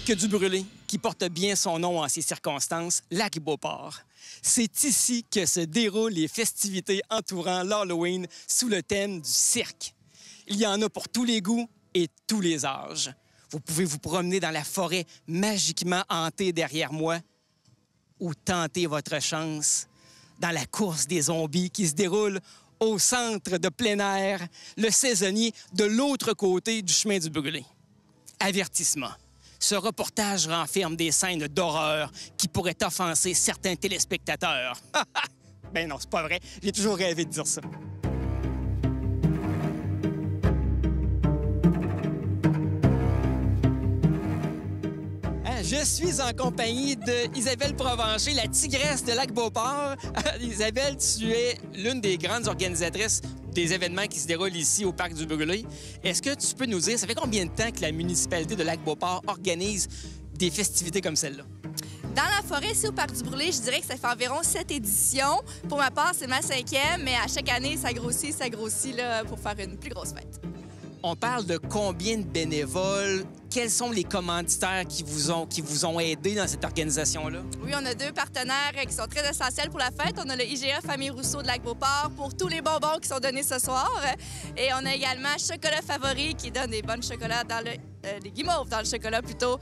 Parc du Brûlé, qui porte bien son nom en ces circonstances, Lac-Beauport. C'est ici que se déroulent les festivités entourant l'Halloween sous le thème du cirque. Il y en a pour tous les goûts et tous les âges. Vous pouvez vous promener dans la forêt magiquement hantée derrière moi ou tenter votre chance dans la course des zombies qui se déroule au centre de plein air, le saisonnier de l'autre côté du chemin du Brûlé. Avertissement. Ce reportage renferme des scènes d'horreur qui pourraient offenser certains téléspectateurs. Ben non, c'est pas vrai. J'ai toujours rêvé de dire ça. Je suis en compagnie d'Isabelle Provencher, la tigresse de Lac-Beauport. Isabelle, tu es l'une des grandes organisatrices des événements qui se déroulent ici au Parc du Brûlé. Est-ce que tu peux nous dire, ça fait combien de temps que la municipalité de Lac-Beauport organise des festivités comme celle-là? Dans la forêt, ici au Parc du Brûlé, je dirais que ça fait environ 7 éditions. Pour ma part, c'est ma 5e, mais à chaque année, ça grossit là, pour faire une plus grosse fête. On parle de combien de bénévoles? Quels sont les commanditaires qui vous ont aidé dans cette organisation-là? Oui, on a 2 partenaires qui sont très essentiels pour la fête. On a le IGA Famille Rousseau de Lac-Beauport pour tous les bonbons qui sont donnés ce soir. Et on a également Chocolat Favori qui donne des bons chocolats dans le... des guimauves dans le chocolat plutôt,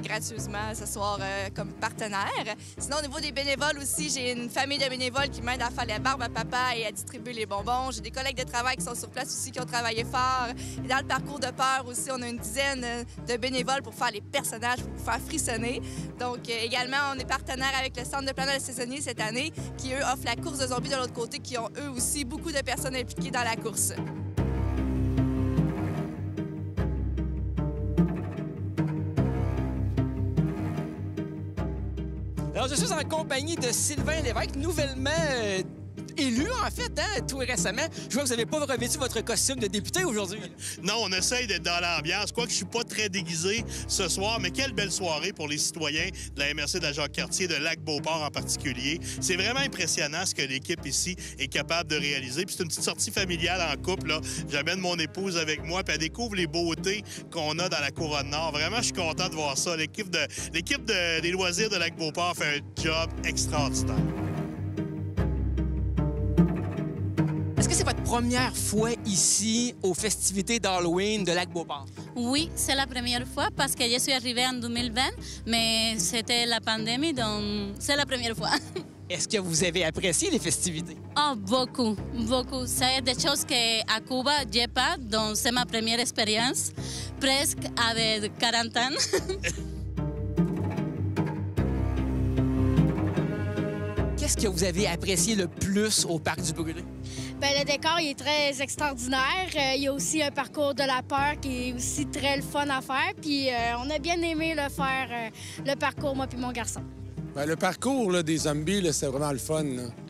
gratuitement ce soir comme partenaire. Sinon, au niveau des bénévoles aussi, j'ai une famille de bénévoles qui m'aident à faire la barbe à papa et à distribuer les bonbons. J'ai des collègues de travail qui sont sur place aussi, qui ont travaillé fort. Et dans le parcours de peur aussi, on a une dizaine de bénévoles pour faire les personnages, pour vous faire frissonner. Donc, également, on est partenaire avec le Centre de planage saisonnier cette année, qui, eux, offrent la course de zombies de l'autre côté, qui ont, eux aussi, beaucoup de personnes impliquées dans la course. Alors, je suis en compagnie de Sylvain Lévesque, nouvellement élu, en fait, tout récemment. Je vois que vous n'avez pas revêtu votre costume de député aujourd'hui. Non, on essaye d'être dans l'ambiance. Quoique je suis pas très déguisé ce soir, mais quelle belle soirée pour les citoyens de la MRC de la Jacques-Cartier, de Lac-Beauport en particulier. C'est vraiment impressionnant ce que l'équipe ici est capable de réaliser. Puis c'est une petite sortie familiale en couple, là. J'amène mon épouse avec moi, puis elle découvre les beautés qu'on a dans la Couronne Nord. Vraiment, je suis content de voir ça. L'équipe des loisirs de Lac-Beauport fait un job extraordinaire. Est-ce que c'est votre première fois ici aux festivités d'Halloween de Lac-Beauport? Oui, c'est la première fois parce que je suis arrivée en 2020, mais c'était la pandémie, donc c'est la première fois. Est-ce que vous avez apprécié les festivités? Oh, beaucoup, beaucoup. C'est des choses qu'à Cuba, je n'ai pas, donc c'est ma première expérience, presque avec 40 ans. Qu'est-ce que vous avez apprécié le plus au Parc du Brûlé? Bien, le décor il est très extraordinaire. Il y a aussi un parcours de la peur qui est aussi très le fun à faire. Puis on a bien aimé le faire, le parcours, moi puis mon garçon. Bien, le parcours là, des zombies, c'est vraiment le fun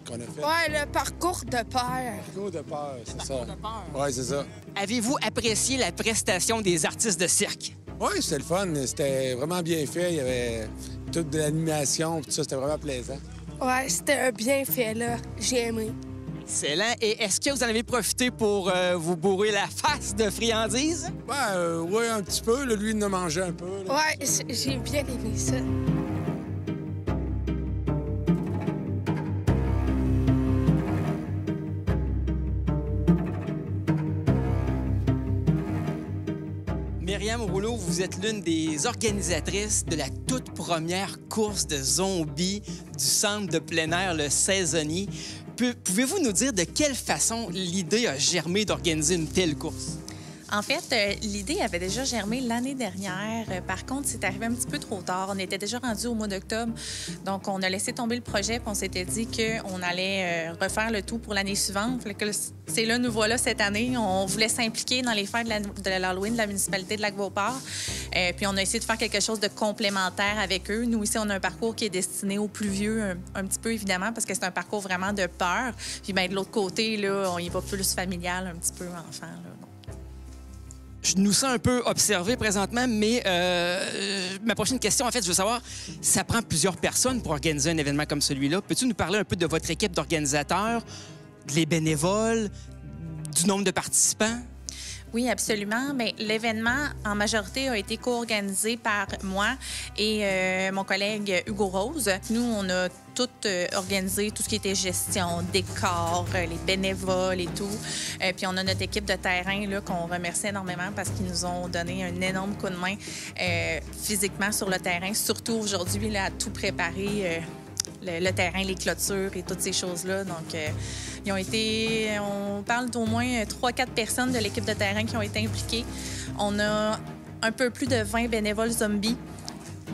qu'on a fait. Oui, le parcours de peur. Le parcours de peur, c'est ça. De peur. Oui, c'est ça. Avez-vous apprécié la prestation des artistes de cirque? Oui, c'était le fun. C'était vraiment bien fait. Il y avait toute de l'animation, tout ça. C'était vraiment plaisant. Oui, c'était bien fait, là. J'ai aimé. Excellent. Et est-ce que vous en avez profité pour vous bourrer la face de friandises? Oui, un petit peu. Là, lui, il en a mangé un peu. Oui, j'ai bien aimé ça. Myriam Rouleau, vous êtes l'une des organisatrices de la toute première course de zombies du centre de plein air, le Saisonnier. Pouvez-vous nous dire de quelle façon l'idée a germé d'organiser une telle course? En fait, l'idée avait déjà germé l'année dernière. Par contre, c'est arrivé un petit peu trop tard. On était déjà rendu au mois d'octobre. Donc, on a laissé tomber le projet puis on s'était dit qu'on allait refaire le tout pour l'année suivante. C'est là, nous voilà cette année. On voulait s'impliquer dans les fêtes de l'Halloween de la municipalité de Lac-Beauport. Puis on a essayé de faire quelque chose de complémentaire avec eux. Nous, ici, on a un parcours qui est destiné aux plus vieux, un petit peu évidemment, parce que c'est un parcours vraiment de peur. Puis bien, de l'autre côté, là, on y va plus familial, un petit peu enfant. Là. Je nous sens un peu observés présentement, mais ma prochaine question, en fait, je veux savoir, ça prend plusieurs personnes pour organiser un événement comme celui-là. Peux-tu nous parler un peu de votre équipe d'organisateurs, des bénévoles, du nombre de participants? Oui, absolument. Bien, l'événement, en majorité, a été co-organisé par moi et mon collègue Hugo Rose. Nous, on a tout organisé, tout ce qui était gestion, décor, les bénévoles et tout. Puis on a notre équipe de terrain là, qu'on remercie énormément parce qu'ils nous ont donné un énorme coup de main physiquement sur le terrain, surtout aujourd'hui, là, à tout préparer. Le terrain, les clôtures et toutes ces choses-là. Donc, ils ont été... On parle d'au moins 3-4 personnes de l'équipe de terrain qui ont été impliquées. On a un peu plus de 20 bénévoles zombies.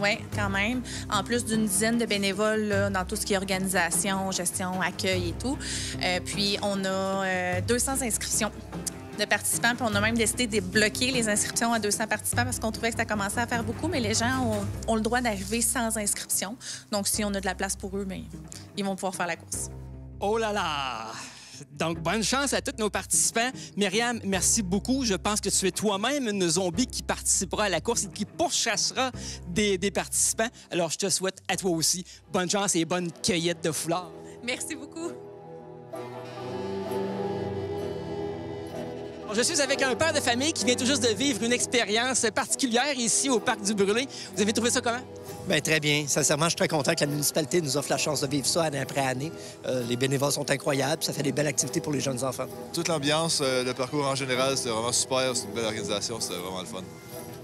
Oui, quand même. En plus d'une dizaine de bénévoles là, dans tout ce qui est organisation, gestion, accueil et tout. Puis, on a 200 inscriptions de participants. Puis on a même décidé de bloquer les inscriptions à 200 participants parce qu'on trouvait que ça commençait à faire beaucoup, mais les gens ont le droit d'arriver sans inscription. Donc, si on a de la place pour eux, bien, ils vont pouvoir faire la course. Oh là là! Donc, bonne chance à tous nos participants. Myriam, merci beaucoup. Je pense que tu es toi-même une zombie qui participera à la course et qui pourchassera des participants. Alors, je te souhaite à toi aussi bonne chance et bonne cueillette de foulards. Merci beaucoup. Je suis avec un père de famille qui vient tout juste de vivre une expérience particulière ici au Parc du Brûlé. Vous avez trouvé ça comment? Bien, très bien. Sincèrement, je suis très content que la municipalité nous offre la chance de vivre ça année après année. Les bénévoles sont incroyables, ça fait des belles activités pour les jeunes enfants. Toute l'ambiance, le parcours en général, c'était vraiment super. C'est une belle organisation, c'était vraiment le fun.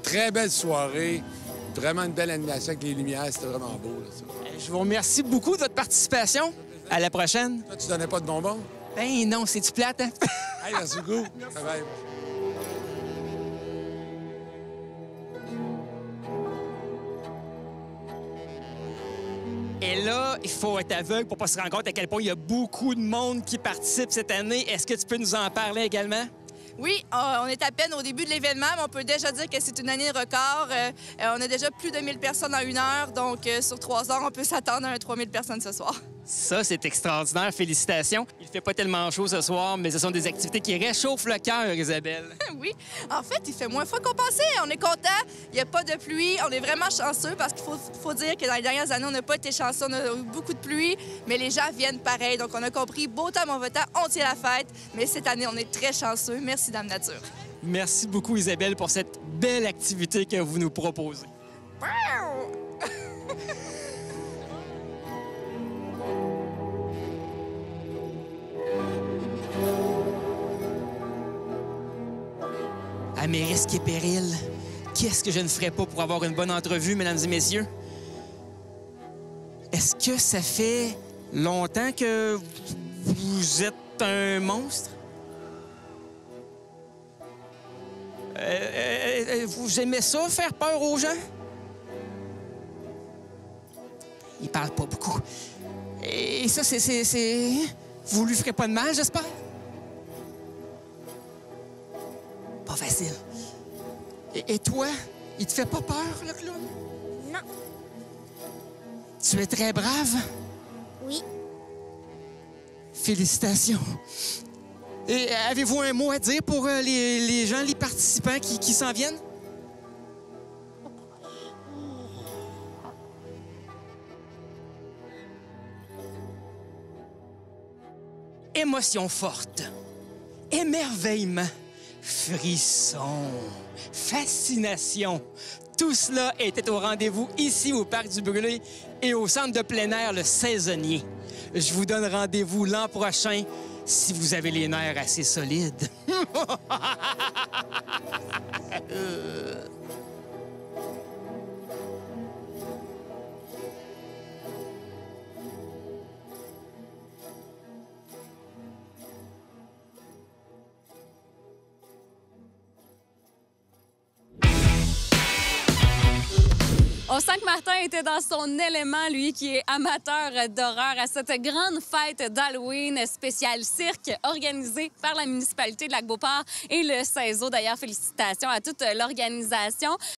Très belle soirée, vraiment une belle animation avec les lumières, c'était vraiment beau. Là, ça. Je vous remercie beaucoup de votre participation. À la prochaine. Toi, tu donnais pas de bonbons? Ben non, c'est du plate, hein? Hey, merci beaucoup. Bye. Et là, il faut être aveugle pour pas se rendre compte à quel point il y a beaucoup de monde qui participe cette année. Est-ce que tu peux nous en parler également? Oui, on est à peine au début de l'événement, mais on peut déjà dire que c'est une année record. On a déjà plus de 1000 personnes en 1 heure, donc sur 3 heures, on peut s'attendre à 3000 personnes ce soir. Ça, c'est extraordinaire. Félicitations. Il fait pas tellement chaud ce soir, mais ce sont des activités qui réchauffent le cœur, Isabelle. Oui. En fait, il fait moins froid qu'on pensait. On est content. Il n'y a pas de pluie. On est vraiment chanceux parce qu'il faut dire que dans les dernières années, on n'a pas été chanceux. On a eu beaucoup de pluie, mais les gens viennent pareil. Donc, on a compris, beau temps, mauvais temps, on tient la fête. Mais cette année, on est très chanceux. Merci, Dame Nature. Merci beaucoup, Isabelle, pour cette belle activité que vous nous proposez. À mes risques et périls, qu'est-ce que je ne ferais pas pour avoir une bonne entrevue, mesdames et messieurs? Est-ce que ça fait longtemps que vous êtes un monstre? Vous aimez ça, faire peur aux gens? Il parle pas beaucoup. Et ça, c'est... Vous lui ferez pas de mal, j'espère? Pas facile. Et toi, il te fait pas peur, le clown? Non. Tu es très brave? Oui. Félicitations. Et avez-vous un mot à dire pour les gens, les participants qui s'en viennent? Émotion forte, émerveillement, frisson, fascination. Tout cela était au rendez-vous ici au Parc du Brûlé et au centre de plein air Le Saisonnier. Je vous donne rendez-vous l'an prochain si vous avez les nerfs assez solides. On sent que Martin était dans son élément, lui qui est amateur d'horreur, à cette grande fête d'Halloween spéciale cirque organisée par la municipalité de Lac-Beauport et le CESO. D'ailleurs, félicitations à toute l'organisation.